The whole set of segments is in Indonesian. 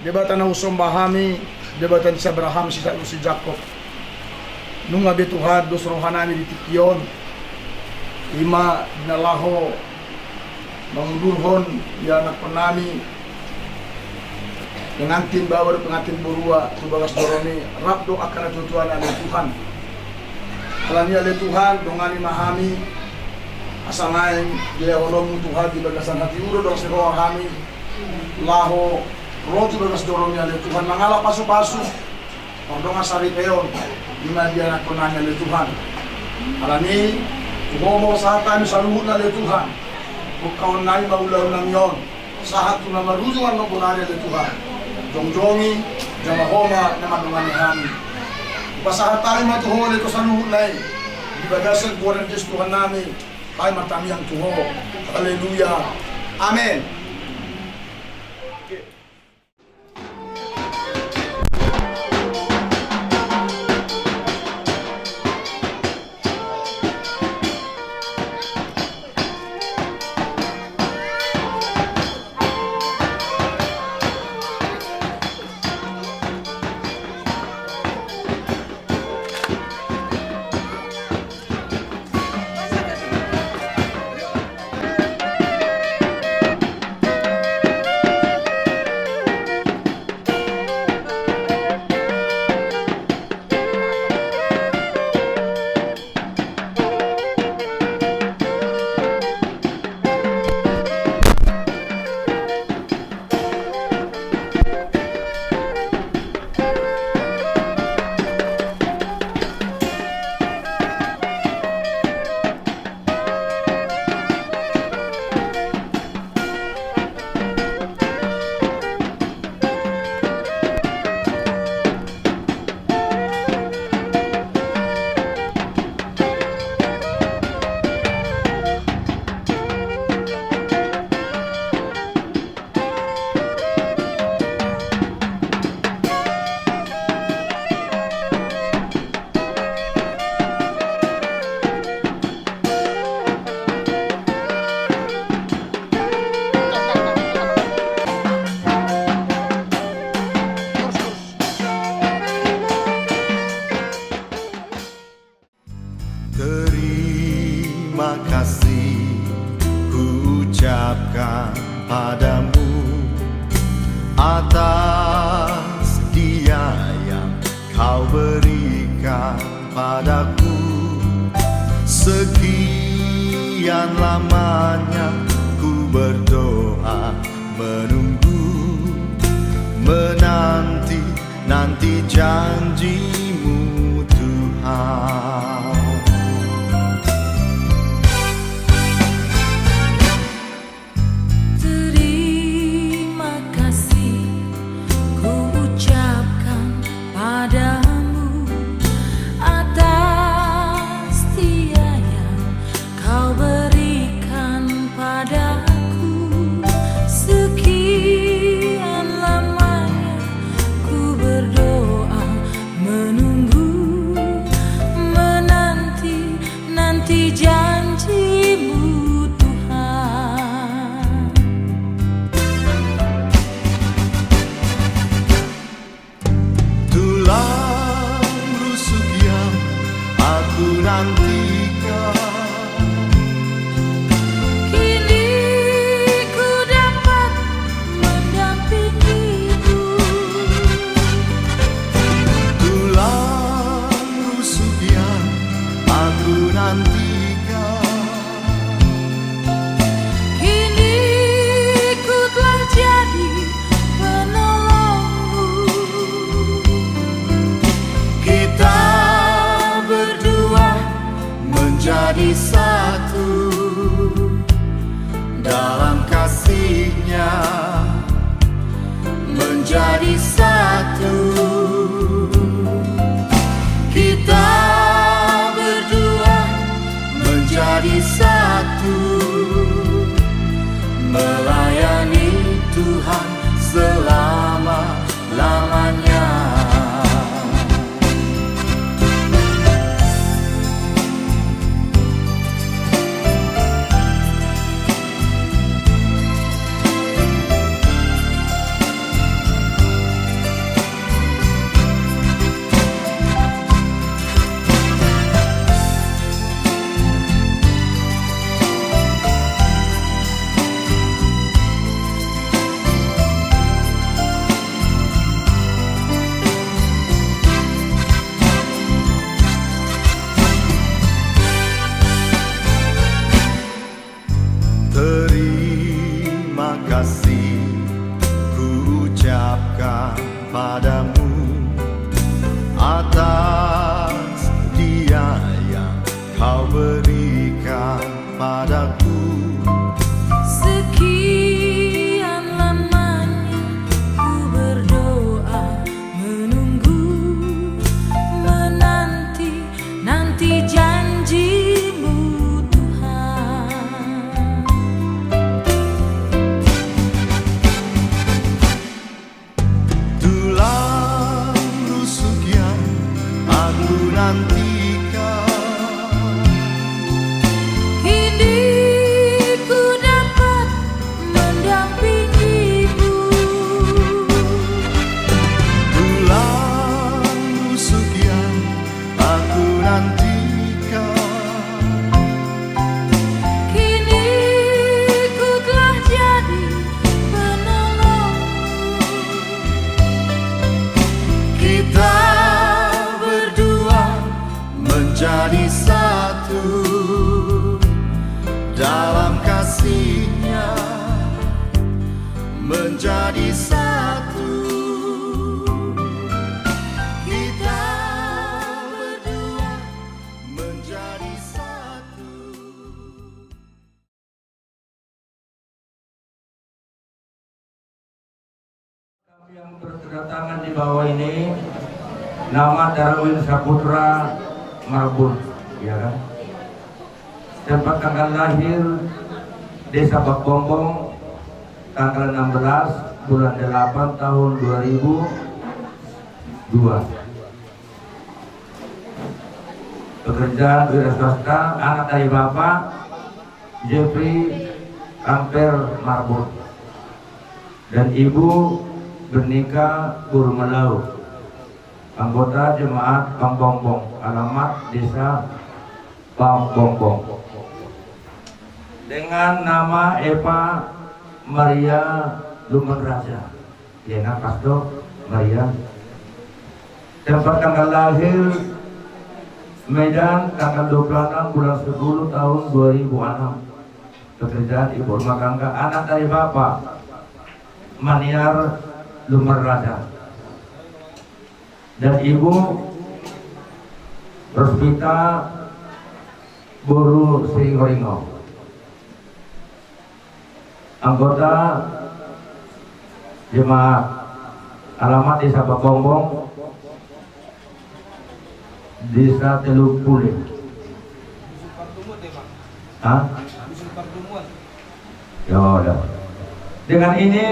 Debatan na usumbahami, debatan si Abraham, si Jacob. Nung ngabi Tuhan, dos rohanami di tikyon. Ima nalaho, mangdurhon, ya anak penami. Pengantin bawar, pengantin burua, tubagas doroni, rap do akan natutuan oleh Tuhan. Alani oleh Tuhan, dongani mahami, asangain, dia olong Tuhan di bagasan hati uro dong sekolah kami. Laho, roh tubagas doroni oleh Tuhan, mangalap pasu-pasu. Pardong asari peon, lima dia anak penanya oleh Tuhan. Alani, tuhomo saat kami saluhun oleh Tuhan. Bukaon nai maulau nang yon, saat tuna marujuan mapunari oleh Tuhan. Jongjongi, jangan homa naman dengan kami. Pasahat tayo matuho oleh saluhun nai. Di bagasan buwan Diyos Tuhan namin, tayo matami ang tuho. Haleluya. Amen. Terima kasih ku ucapkan padamu atas dia yang kau berikan padaku. Sekian lamanya ku berdoa, menunggu, menanti janjimu Tuhan. Menjadi satu dalam kasih-Nya, menjadi satu. Kita berdua menjadi satu, melayani Tuhan selama-lamanya. padaku. Sekian lamanya ku berdoa, menunggu, menanti, nanti janji-Mu Tuhan. Tulang rusuk yang aku nantikan, Kini ku dapat mendampingi-Mu. tulang rusuk yang aku nantikan, Kini ku telah jadi penolong-Mu. kita berdua menjadi satu dalam kasih-Nya, menjadi satu. Kita berdua menjadi satu. Yang berkedatangan di bawah ini nama Darwin Saputra Marbun, ya kan? Tempat tanggal lahir Desa Bakbombong tanggal 16 bulan 8 tahun 2002. Pekerjaan wira swasta, anak dari Bapak Jeffrey Amper Marbun dan Ibu Bernika Burmalau, anggota jemaat Pambombong, alamat Desa Pambombong. Dengan nama Eva Maria Lumenraja, ya Pastor Maria. Tempat tanggal lahir Medan tanggal 26 bulan 10 tahun 2006. Pekerjaan ibu rumah tangga, anak dari Bapak Maniar Lumenraja dan Ibu Rospita Buru Singgoringo, anggota jemaat, alamat Desa Bakbombong, Desa Teluk Pule. Ya udah. Dengan ini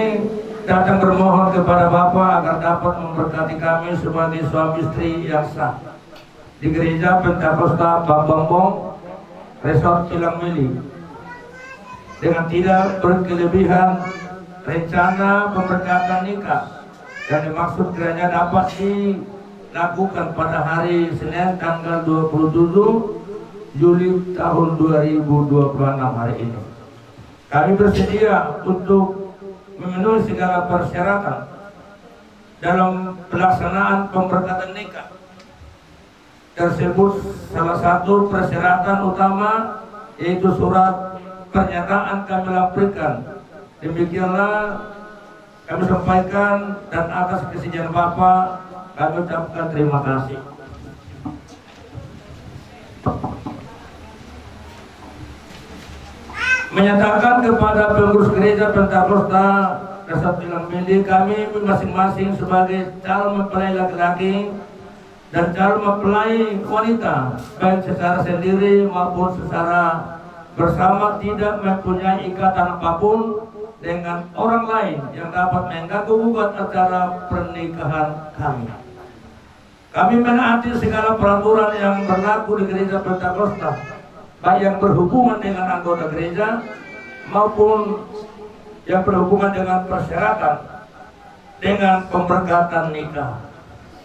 datang bermohon kepada Bapak agar dapat memberkati kami sebagai suami istri yang sah di Gereja Pentakosta Bakbombong, Resort Pilang Mili, dengan tidak berkelebihan rencana pemberkatan nikah yang dimaksud kiranya dapat dilakukan pada hari Senin tanggal 27 Juli tahun 2026 hari ini. Kami bersedia untuk memenuhi segala persyaratan dalam pelaksanaan pemberkatan nikah tersebut. Salah satu persyaratan utama yaitu surat pernyataan kami lampirkan. Demikianlah kami sampaikan, dan atas kesediaan Bapak kami ucapkan terima kasih. Menyatakan kepada pengurus gereja Pentakosta Resort Pilang Mili, kami masing-masing sebagai calon mempelai laki-laki dan calon mempelai wanita, baik secara sendiri maupun secara bersama, tidak mempunyai ikatan apapun dengan orang lain yang dapat mengganggu gugat acara pernikahan kami. Kami menaati segala peraturan yang berlaku di gereja Pentakosta, baik yang berhubungan dengan anggota gereja maupun yang berhubungan dengan persyaratan dengan pemberkatan nikah.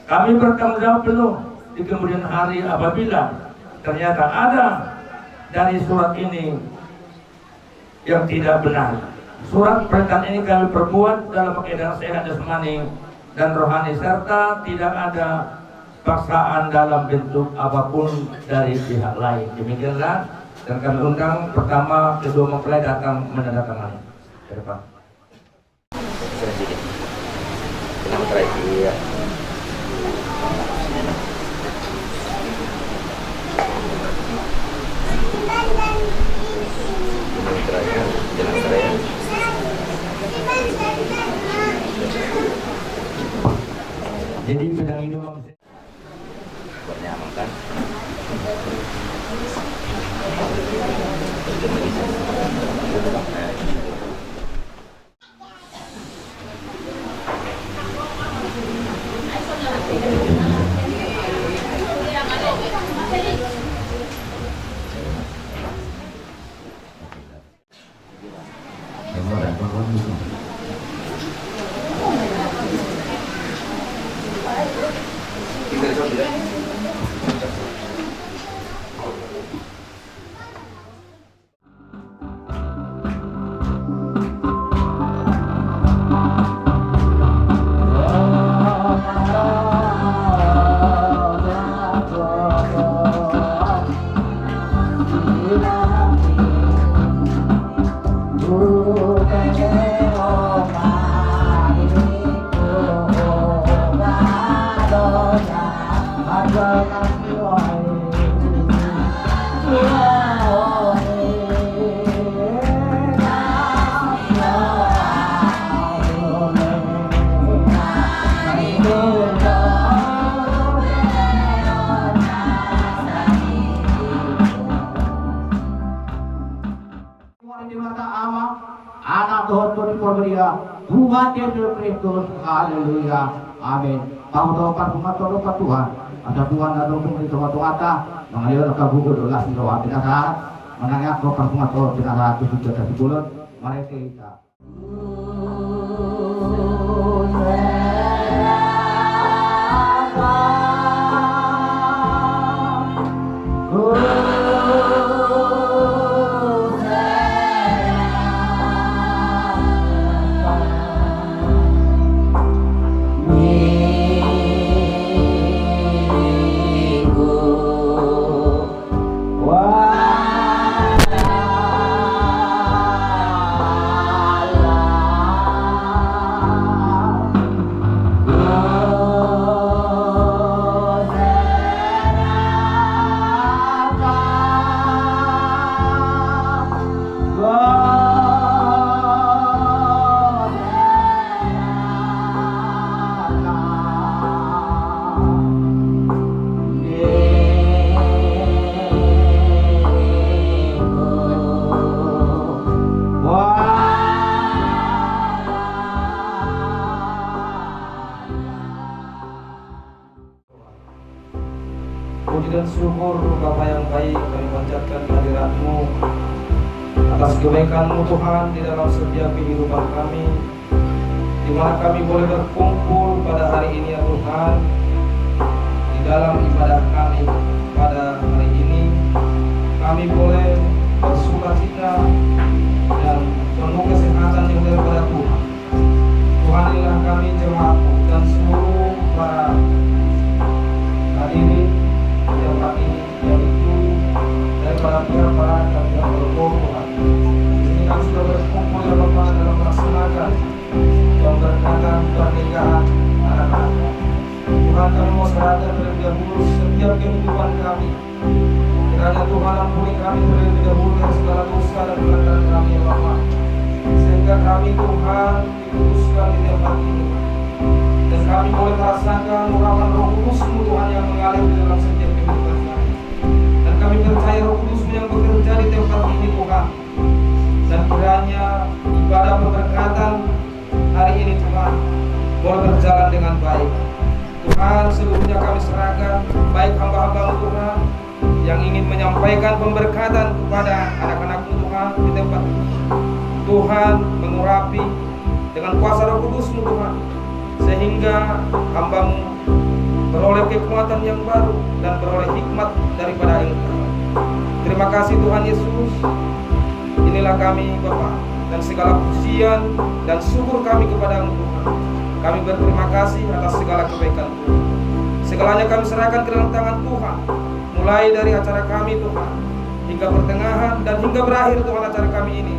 Kami bertanggung jawab penuh di kemudian hari apabila ternyata ada dari surat ini yang tidak benar. Surat pernyataan ini kami perbuat dalam keadaan sehat jasmani dan rohani, serta tidak ada paksaan dalam bentuk apapun dari pihak lain. Demikianlah, dan kami undang pertama kedua mempelai datang menandatangani. Ke depan. Kenapa terakhir? Jadi bidang ini bernyaman kan. di mata Allah, anak Tuhan dia, Tuhan Yesus Kristus, haleluya, amin. Tahu perbuatan Tuhan, ada Tuhan ada hukum di tempat Tuhan, mengalir ke buku dolas di bawah tidak saat, menanyak ke perbuatan tidak saat itu sudah dari bulan, mari kita. Puji dan syukur Bapa yang baik, kami panjatkan kehadirat-Mu atas kebaikan-Mu Tuhan di dalam setiap kehidupan kami, di mana kami boleh berkumpul pada hari ini ya Tuhan, di dalam ibadah kami pada hari ini kami boleh bersukacita dan penuh kesehatan yang daripada Tuhan. Tuhan, inilah kami jemaat-Mu dan seluruh para hadirin tempat ini, yaitu daripada pihak-pihak kami yang berkumpul Tuhan. Di sini kami sudah berkumpul ya Bapa dalam melaksanakan pemberkatan pernikahan anak-anak. Tuhan, kami mau serahkan terlebih dahulu setiap kehidupan kami. Kiranya Tuhan ampuni kami terlebih dahulu dari segala dosa dan pelanggaran kami ya Bapa, sehingga kami Tuhan dikuduskan di tempat ini, dan kami boleh merasakan urapan Roh Kudus-Mu Tuhan yang mengalir di dalam setiap kehidupan kami. Dan kami percaya Roh Kudus-Mu yang bekerja di tempat ini Tuhan. Dan kiranya ibadah pemberkatan hari ini Tuhan boleh berjalan dengan baik. Tuhan, seluruhnya kami serahkan, baik hamba-hamba-Mu Tuhan yang ingin menyampaikan pemberkatan kepada anak-anak-Mu Tuhan di tempat ini. Tuhan mengurapi dengan kuasa Roh Kudus-Mu Tuhan, sehingga hamba-Mu beroleh kekuatan yang baru dan beroleh hikmat daripada Engkau. Terima kasih Tuhan Yesus. Inilah kami Bapa, dan segala pujian dan syukur kami kepada-Mu Tuhan. Kami berterima kasih atas segala kebaikan Tuhan. Segalanya kami serahkan ke dalam tangan Tuhan, mulai dari acara kami Tuhan hingga pertengahan dan hingga berakhir Tuhan acara kami ini.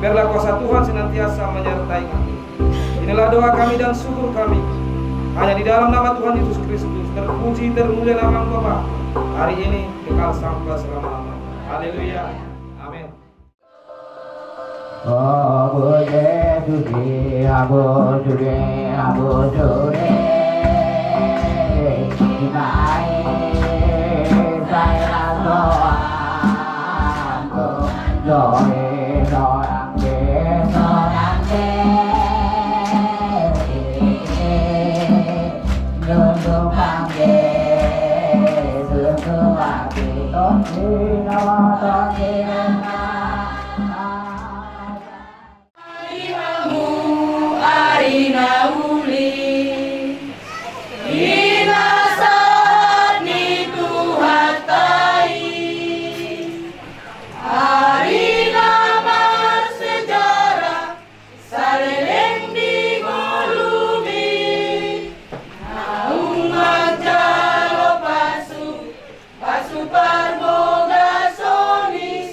Biarlah kuasa Tuhan senantiasa menyertai kami. Inilah doa kami dan syukur kami, hanya di dalam nama Tuhan Yesus Kristus. Terpuji termulia nama-Mu Bapa, hari ini kekal sampai selama-lamanya. Haleluya. Amin. Oh, Pasu parboga soni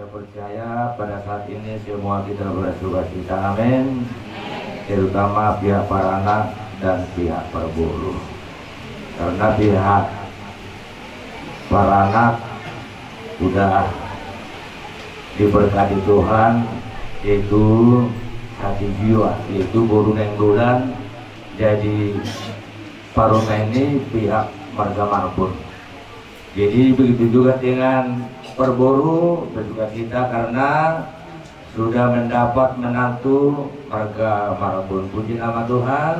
Percaya pada saat ini semua kita bersuka cita, amin. Terutama pihak para anak dan pihak perburu, karena pihak para anak sudah diberkati Tuhan, yaitu hati jiwa, yaitu guru neng bulan. Jadi paruna ini pihak marga Marbun. Jadi begitu juga dengan perburu, bersuka cita karena sudah mendapat menantu marga Marbun. Puji nama Tuhan.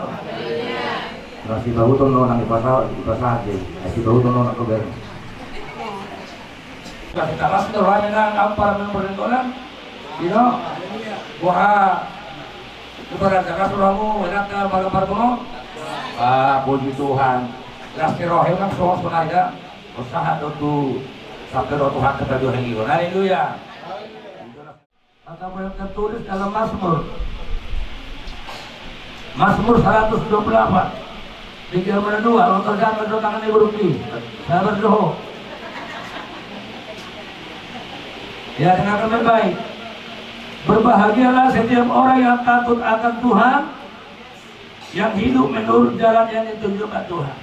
Nasi bau tuh nong di pasar aja. Nasi bau tuh nong keber. Kita langsung terus dengan apa yang berdoa, wah, kepada jaga suramu, enak marga Marbun. Puji Tuhan. Nasi rohim kan semua sebenarnya usaha itu. Sampai roh Tuhan kita juga hidup. Haleluya. Kata yang tertulis dalam Mazmur 128. Dikira berdua, untuk jangan berdoa tangan ibu rupi. Saya berdoa. Ya, dengarkan baik-baik. Berbahagialah setiap orang yang takut akan Tuhan, yang hidup menurut jalan yang ditunjukkan Tuhan.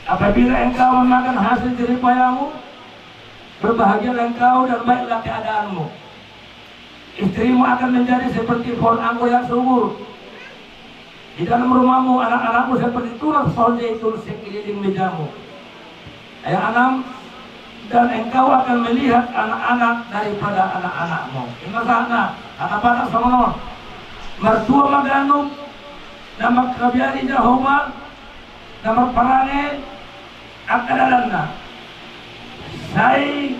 Apabila engkau memakan hasil jerih payahmu, berbahagialah engkau dan baiklah keadaanmu. Istrimu akan menjadi seperti pohon anggur yang subur. Di dalam rumahmu, anak-anakmu seperti tunas pohon zaitun sekeliling mejamu. Ayat 6, dan engkau akan melihat anak-anak daripada anak-anakmu. Ingat sana, anak-anak sama mertua maganum, nama kabiari Jehovah, nama parange, akadalanna. Saya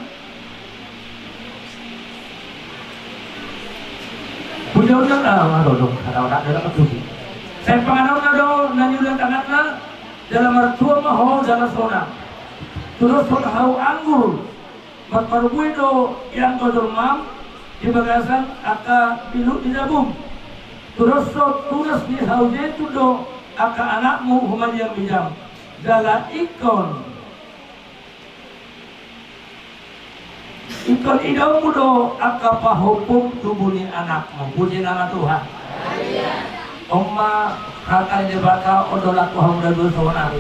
punya-punya saya pengenal nado nanyulan tanganna dalam mertua maho dalam sona. Terus sona hau anggur marparbuido yang kodormam di bagasan aka bilu di dabum. Terus tunas di hau jetu do aka anakmu human yang bijam. Dala ikon idammu do aka pahukum tubuni anakmu. Puji nama Tuhan. Oma kata di bakal odolat Tuhan dan bersuara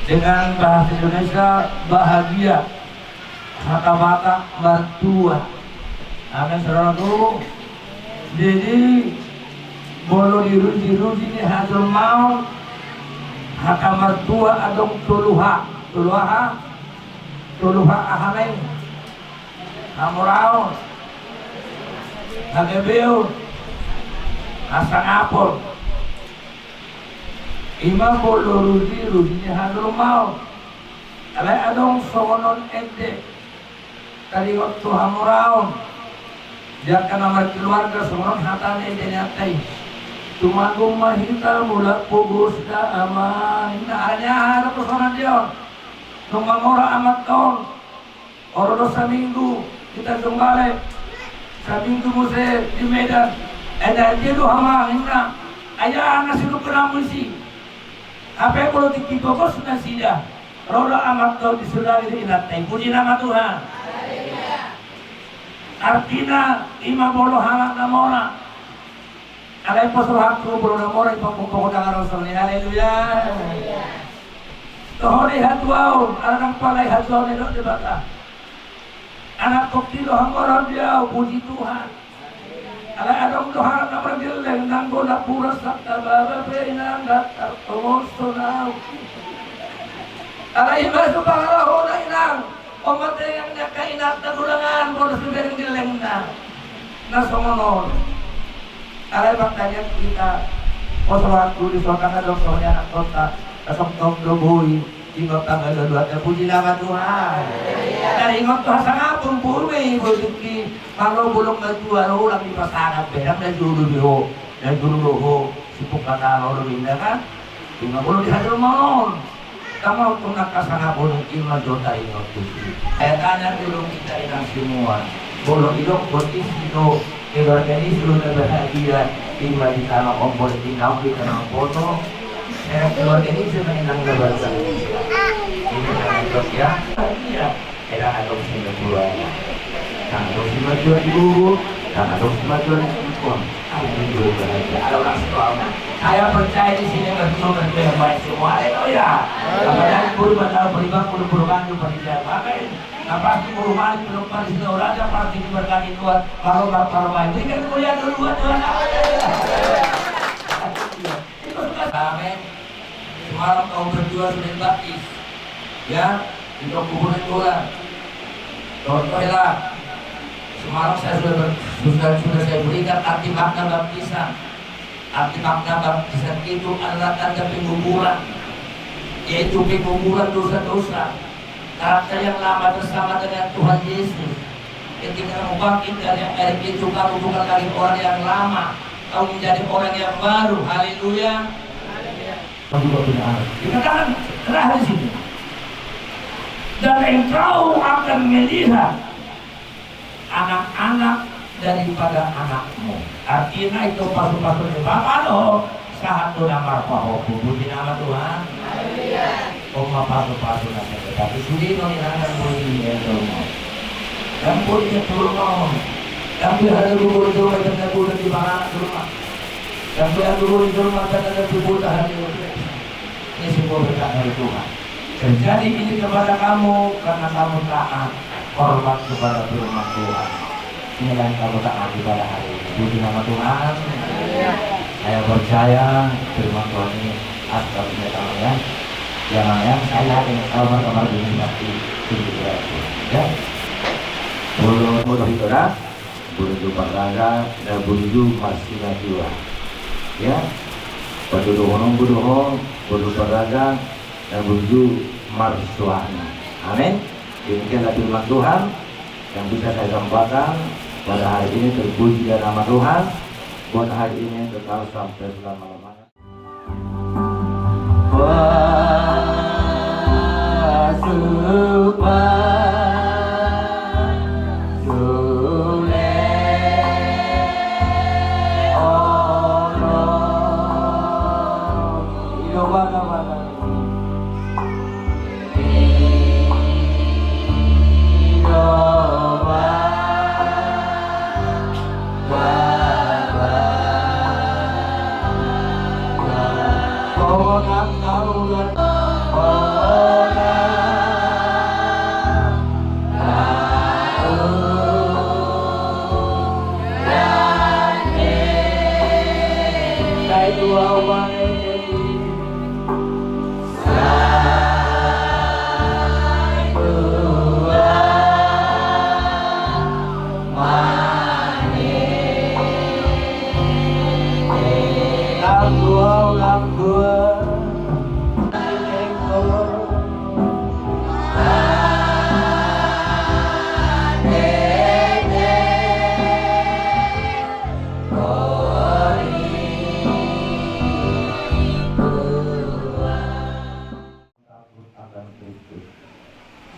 dengan bahasa Indonesia bahagia kata-kata mertua. Amin saudaraku. Jadi bolo diruji ini hasil mau haka mertua adong tuluha ahaleng amurau hagebeu asang apol Ima bolo rudinya handul mau. Alay adong songonon ende. Tadi waktu hamuraon. Dia kan nama keluarga songonon hatan ende nyatai. Tumagong mahita mula pugos da aman. Hanya ada personan dia. Nung mamora amat taon. Oro sa minggu kita tumbale. Sa minggu muse di Medan. Ada dia do hamangin na. Aya na sino peramusi. Apa kalau dikipokos na sila. Roda amat taon di sulari di inatay. Puji nama Tuhan. Artinya ima bolo halak na mora. Alay po sa hakro bolo na mora ipapupoko na karosol ni Haleluya. Tohori hatuaw, anak palay hatuaw ni Lord Debata. Anak koktilo hangoran dia, puji Tuhan. Alay adong doharap na pergileng, nanggo na puras sakta bababe, inanggat, tartomoso na. Alay iba supangalaho na inang, umatay ang nakainat na gulangan, kung nasubiring gileng na, nasongonon. Alay bagtanya kita, o sa waktu di suatang adong soalnya anak kota, kasong doboy, ingot ang aladwat na puji naman Tuhan. Dari ingot Tuhan sa nga pong purme, buduki, malo bulong na Tuhan, ulang di pasangat, berang na jululo ho, sipok katalo ruminda ka, ingot bulong di hadro maon. Kamu kung nakasanga bulong ima jota ingot Tuhan. Kaya kanan bulong kita inang semua, bulong ilong botis ito, inorganismo na bahagia, ima di tanong ombol, tinaw di tanong foto, keluarga ini sebenarnya nang lebaran ini terus ya iya era adopsi kedua kan adopsi kedua ibu kan adopsi kedua ibu ini juga ada orang tua saya percaya di sini betul yang baik semua itu ya kemudian guru bakal beribang guru perubahan itu berjalan pakai apa perubahan belum pada sini orang ada pasti diberkati Tuhan kalau bapak baik ini kan kuliah dulu Tuhan amin. Semalam kau berdua sudah baptis, ya, di kuburan orang. Contohnya, semalam saya sudah saya berikan arti makna baptisan. Arti makna baptisan itu adalah tanda penguburan, yaitu penguburan dosa-dosa. Karakter yang lama bersama dengan Tuhan Yesus. Ketika kamu bangkit dari air itu, kamu bukan lagi orang yang lama, kamu menjadi orang yang baru. Haleluya. Dikatakan terakhir di sini. Dan engkau akan melihat anak-anak daripada anakmu. Artinya itu pasu-pasu di Bapak lo. Satu nama Paho, puji nama Tuhan. Oma pasu-pasu nasi. Tapi sudi mengingatkan puji ya Tuhan. Dan puji Tuhan. Tapi ada guru itu macam guru di mana rumah. Tapi ada guru itu macam ada guru hari ini. Ini sebuah berkat dari Tuhan. Terjadi ini kepada kamu karena kamu taat, hormat kepada firman Tuhan. Inilah yang kamu taat pada hari ini. Puji nama Tuhan. Saya percaya firman Tuhan ini asal menyatakan ya. Jangan ya, saya dengan kabar-kabar ini pasti tinggi berarti. Ya. Bulu itu dah, bulu paglaga dan bulu masih najwa. Ya. Padudo honong budu paglaga dan bulu marsuana. Amin. Demikianlah firman Tuhan yang bisa saya sampaikan pada hari ini. Terpuji dan nama Tuhan buat hari ini kekal sampai selama-lamanya.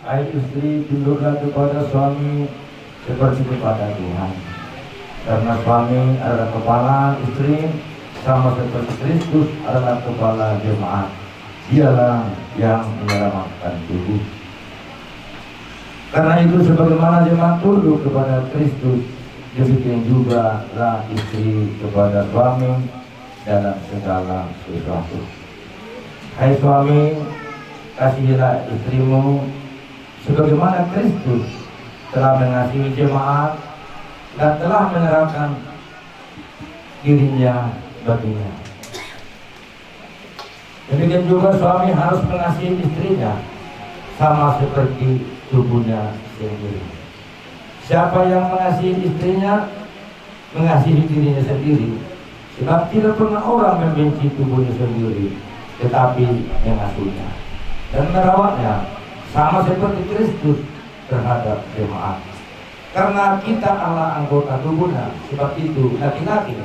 Hai istri, tunduklah kepada suami seperti kepada Tuhan. Karena suami adalah kepala istri, sama seperti Kristus adalah kepala jemaat. Dialah yang menyelamatkan tubuh. Karena itu sebagaimana jemaat tunduk kepada Kristus, demikian juga lah istri kepada suami dalam segala sesuatu. Hai suami, kasihilah istrimu sebagaimana Kristus telah mengasihi jemaat dan telah menyerahkan dirinya baginya. Demikian juga suami harus mengasihi istrinya sama seperti tubuhnya sendiri. Siapa yang mengasihi istrinya mengasihi dirinya sendiri, sebab tidak pernah orang membenci tubuhnya sendiri, tetapi mengasuhnya dan merawatnya sama seperti Kristus terhadap jemaat. Karena kita adalah anggota tubuhnya, sebab itu laki-laki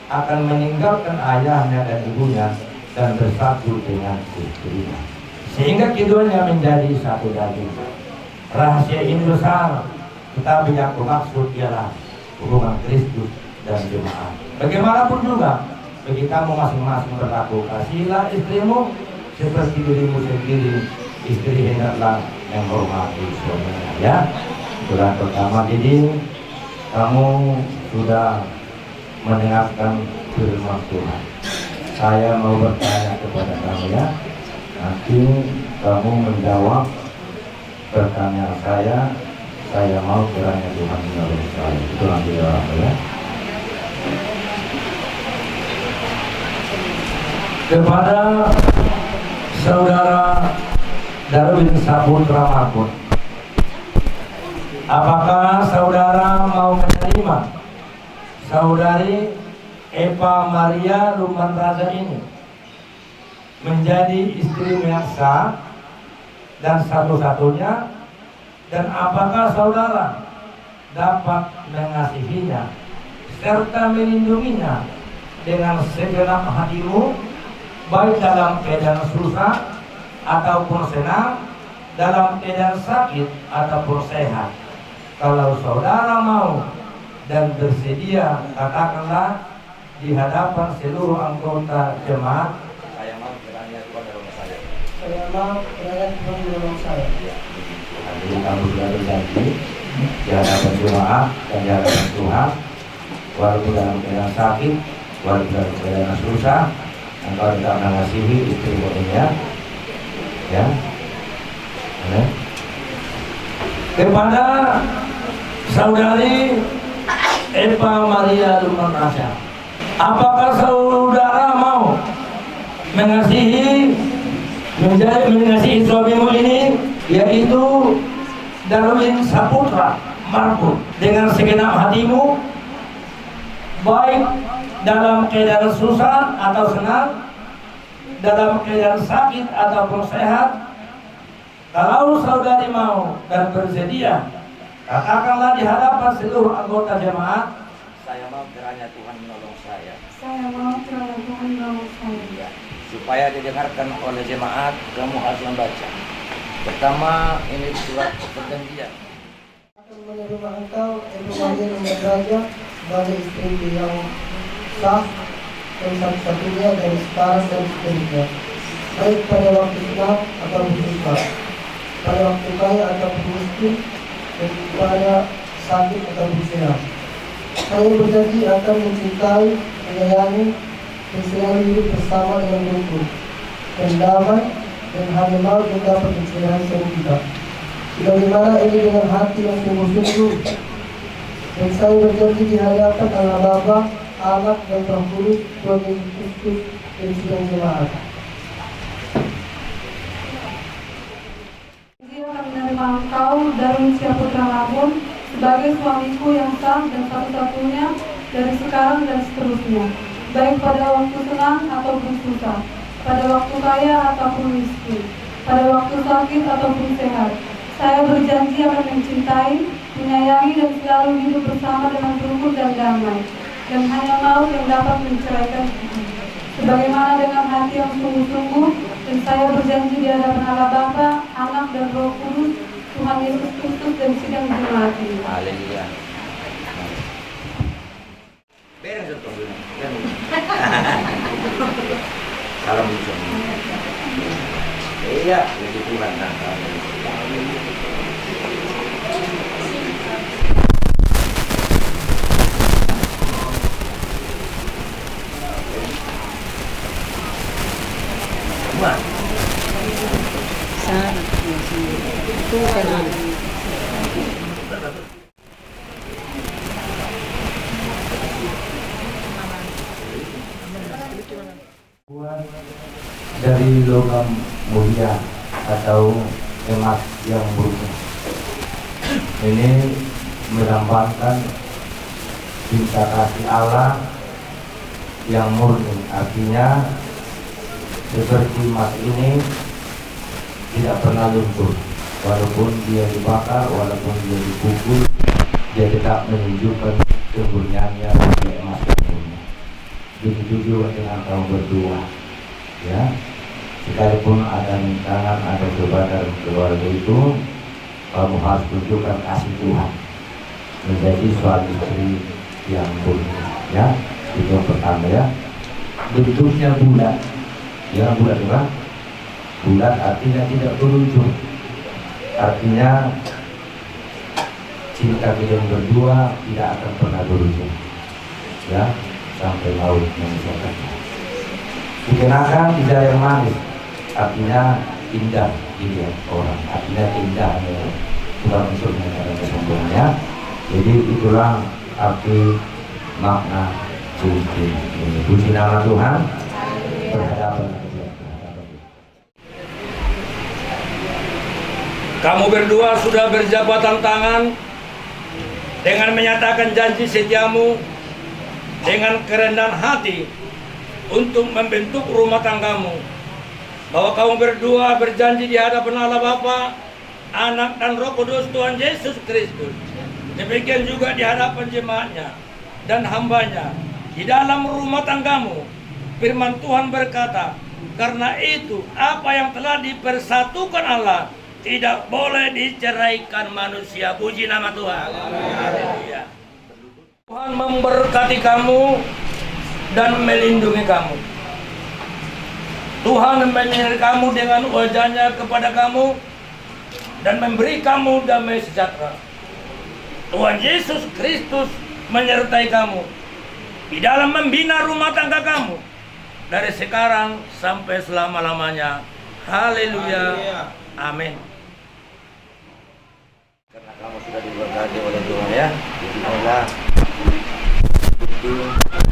akan meninggalkan ayahnya dan ibunya dan bersatu dengan istrinya, sehingga keduanya menjadi satu daging. Rahasia ini besar, tetapi yang bermaksud ialah hubungan Kristus dan jemaat. Bagaimanapun juga bagi kamu masing-masing berlaku, kasihilah istrimu seperti dirimu sendiri. Istri hendaklah menghormati suaminya. Ya, bulan pertama jadi kamu sudah mendengarkan firman Tuhan. Saya mau bertanya kepada kamu ya. Nanti kamu menjawab pertanyaan saya. Saya mau kiranya Tuhan menolong saya. Itu nanti ya. Kepada saudara Darwin Saputra Marbun, apakah saudara mau menerima saudari Eva Maria Luman Raja ini menjadi istri yang sah dan satu-satunya, dan apakah saudara dapat mengasihinya serta melindunginya dengan segenap hatimu, baik dalam keadaan susah ataupun senang, dalam keadaan sakit ataupun sehat? Kalau saudara mau dan bersedia, katakanlah di hadapan seluruh anggota jemaat, saya mau kiranya Tuhan menolong saya. Saya mau kiranya Tuhan menolong saya. Jadi kamu sudah berjanji di hadapan jemaat dan di hadapan Tuhan, walaupun dalam keadaan sakit, walaupun dalam keadaan susah, engkau tidak mengasihi istrimu ini ya. Kepada saudari Eva Maria Luman Raja, apakah saudara mau mengasihi suamimu ini, yaitu Darwin Saputra Marbun, dengan segenap hatimu, baik dalam keadaan susah atau senang, dalam keadaan sakit ataupun sehat? Kalau saudari mau dan bersedia, katakanlah di hadapan seluruh anggota jemaat, saya mau kiranya Tuhan menolong saya. Saya mau kiranya Tuhan menolong saya. Supaya didengarkan oleh jemaat, kamu harus membaca. Pertama, ini surat perjanjian. Akan menerima engkau, Eva Maria Luman Raja, sebagai istri yang sah dan satu-satunya dari sekarang dan seterusnya, baik pada waktu senang atau susah, pada waktu kaya ataupun miskin, dan pada sakit ataupun sehat. Saya berjanji akan mencintai, menyayangi, dan selalu hidup bersama dengan rukun dan damai, dan hanya mau mendapat pencerahan dari kita. Sebagaimana ini dengan hati yang sungguh-sungguh, dan saya berjanji di hadapan Allah Bapa, Anak dan Roh Kudus, Tuhan Yesus Kristus, dan sidang jemaat. Saya akan menerima engkau, Darwin Saputra Marbun, sebagai suamiku yang sah dan satu-satunya dari sekarang dan seterusnya, baik pada waktu senang ataupun susah, pada waktu kaya ataupun miskin, pada waktu sakit ataupun sehat. Saya berjanji akan mencintai, menyayangi, dan selalu hidup bersama dengan rukun dan damai, dan hanya maut yang dapat menceraikan kita. Sebagaimana dengan hati yang sungguh-sungguh, dan saya berjanji di hadapan Allah Bapa, Anak dan Roh Kudus, Tuhan Yesus Kristus dan sidang jemaat ini. Haleluya. Bereng satu dulu. Salam bisa. Iya, jadi Tuhan nah. Tuhan. Sana, itu kan. Dari logam mulia atau emas yang murni. Ini melambangkan cinta kasih Allah yang murni, artinya seperti emas ini tidak pernah luntur, walaupun dia dibakar, walaupun dia dipukul, dia tetap menunjukkan kemurniannya sebagai emas yang murni. Begitu juga dengan kamu berdua, ya. Sekalipun ada rintangan, ada cobaan dalam keluarga itu, kamu harus tunjukkan kasih Tuhan menjadi suami istri yang murni, ya. Itu yang pertama, ya. Bentuknya bulat, ya, bulat juga. Bulat artinya tidak berujung, artinya cinta kalian berdua tidak akan pernah berujung, ya, sampai maut memisahkan. Dikenakan tidak yang manis, artinya indah dilihat orang, artinya indahnya bukan unsurnya dalam kesempurnanya. Jadi itulah arti makna cincin ini. Puji nama Tuhan. Berhadapan. Kamu berdua sudah berjabatan tangan dengan menyatakan janji setiamu dengan kerendahan hati untuk membentuk rumah tanggamu, bahwa kamu berdua berjanji di hadapan Allah Bapa, Anak dan Roh Kudus Tuhan Yesus Kristus. Demikian juga di hadapan jemaatnya dan hambanya di dalam rumah tanggamu. Firman Tuhan berkata, karena itu apa yang telah dipersatukan Allah tidak boleh diceraikan manusia. Puji nama Tuhan. Haleluya. Tuhan memberkati kamu dan melindungi kamu. Tuhan menyertai kamu dengan wajahnya kepada kamu dan memberi kamu damai sejahtera. Tuhan Yesus Kristus menyertai kamu di dalam membina rumah tangga kamu dari sekarang sampai selama-lamanya. Haleluya. Amin. Karena kamu sudah diberkati oleh Tuhan, ya. Bismillah.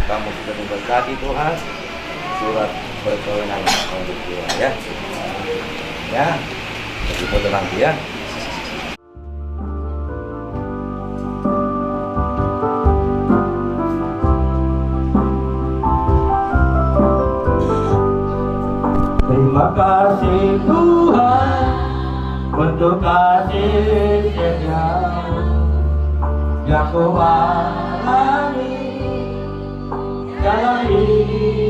Kamu sudah diberkati Tuhan. Surat perkawinan kamu berdua, ya. Ya. Jadi foto nanti, ya. Terima kasih Tuhan untuk kasih setiamu yang Kau alami dalam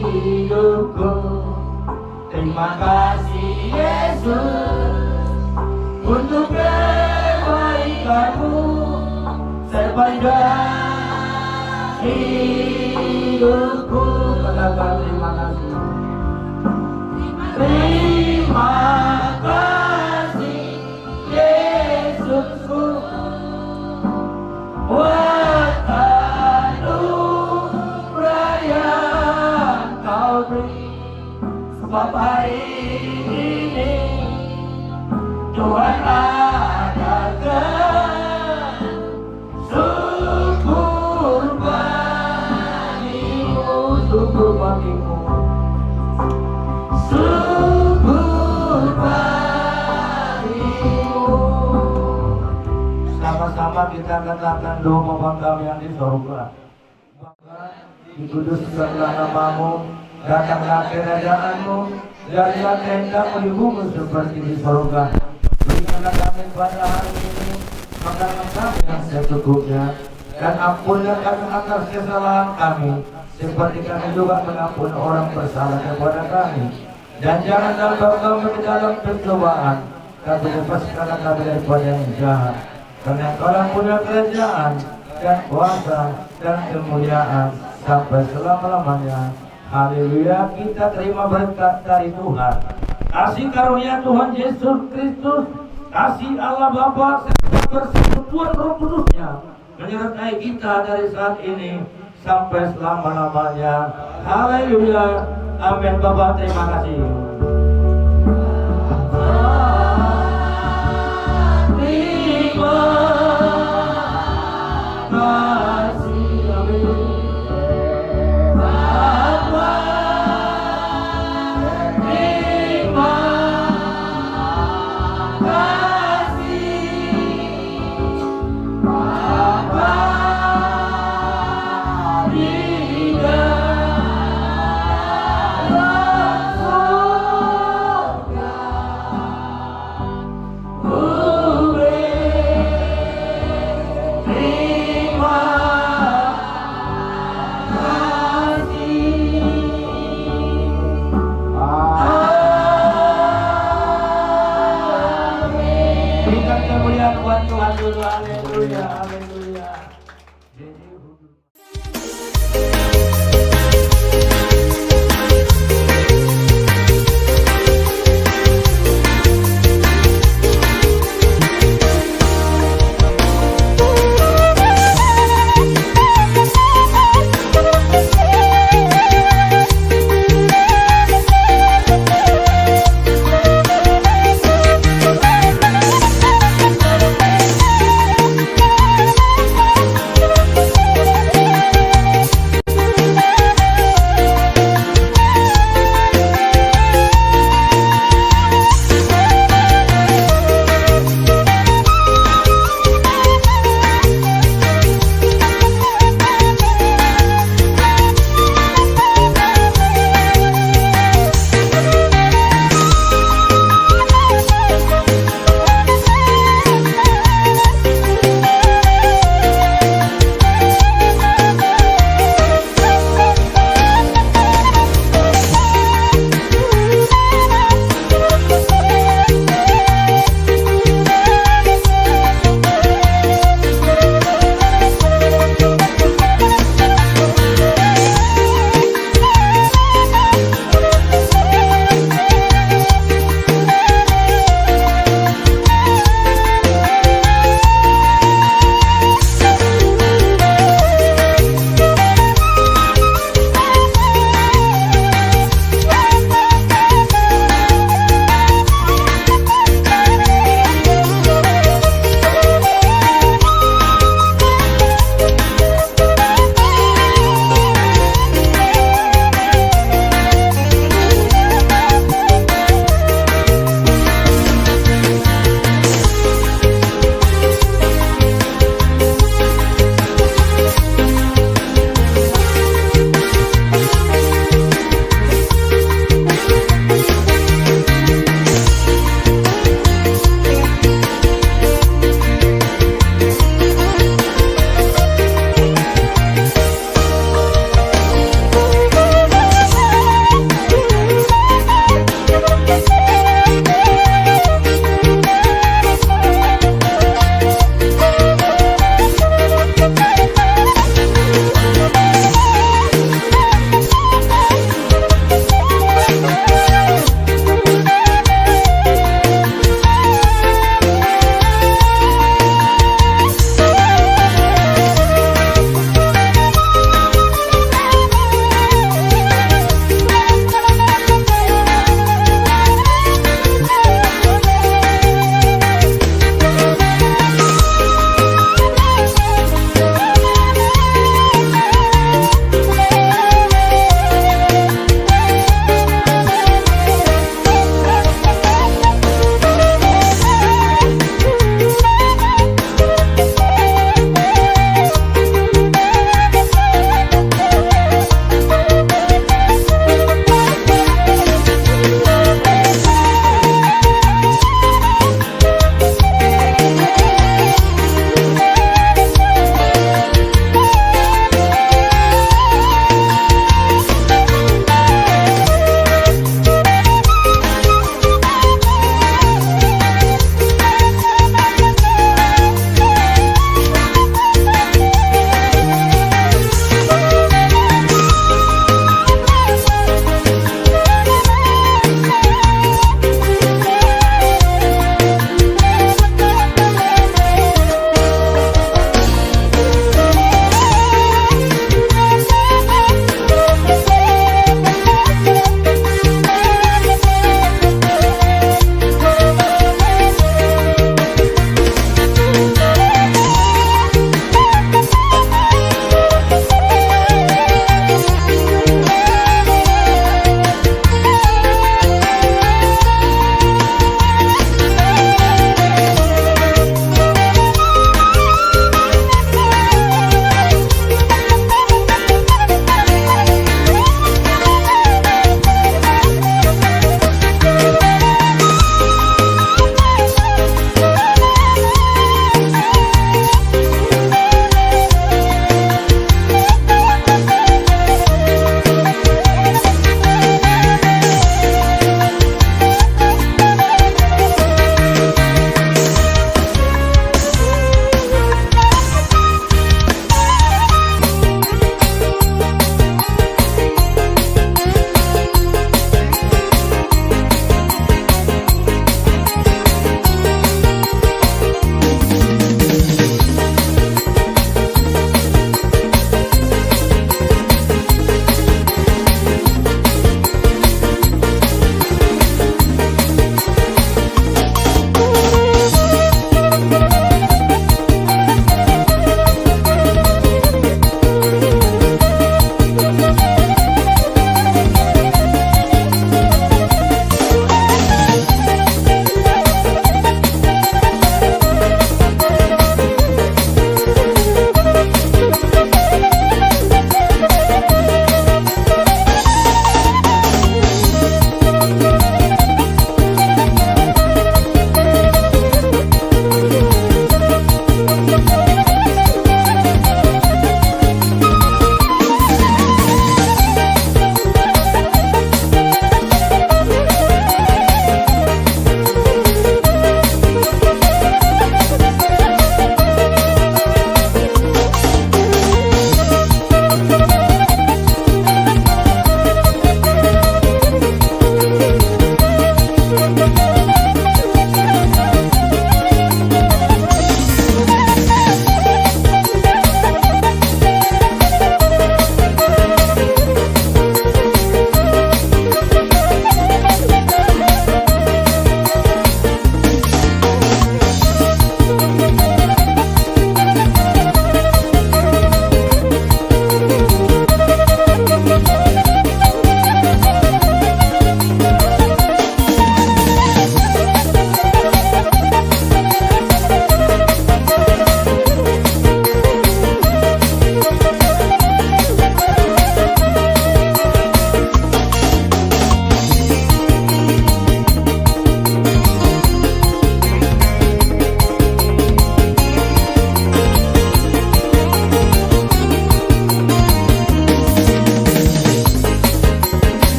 hidupku. Terima kasih Yesus untuk kebaikanmu sepanjang hidupku. Katakan terima kasih. Terima kasih Yesusku buat anugerah yang Kau beri, sebab hari ini Tuhan adakan syukur bagimu, syukur bagimu. Syukur bagimu. Sama-sama kita katakan doa Bapa kami yang di sorga. Bapa, dikuduskanlah namamu, datanglah kerajaanmu, jadilah kehendakmu di bumi seperti di sorga. Berikanlah kami pada hari ini makanan kami yang secukupnya, dan ampunilah kami atas kesalahan kami, seperti kami juga mengampuni orang bersalah kepada kami. Dan jangan bawa kami ke dalam pencobaan, kami lepaskan kami daripada yang jahat. Karena Engkau punya kerajaan dan kuasa dan kemuliaan sampai selama-lamanya. Haleluya, kita terima berkat dari Tuhan. Kasih karunia Tuhan Yesus Kristus, kasih Allah Bapa serta persekutuan Roh Kudusnya menyertai kita dari saat ini sampai selama-lamanya. Haleluya. Amin. Bapak, terima kasih. Berikan kemuliaan buat Tuhan dulu. Haleluya. Amin.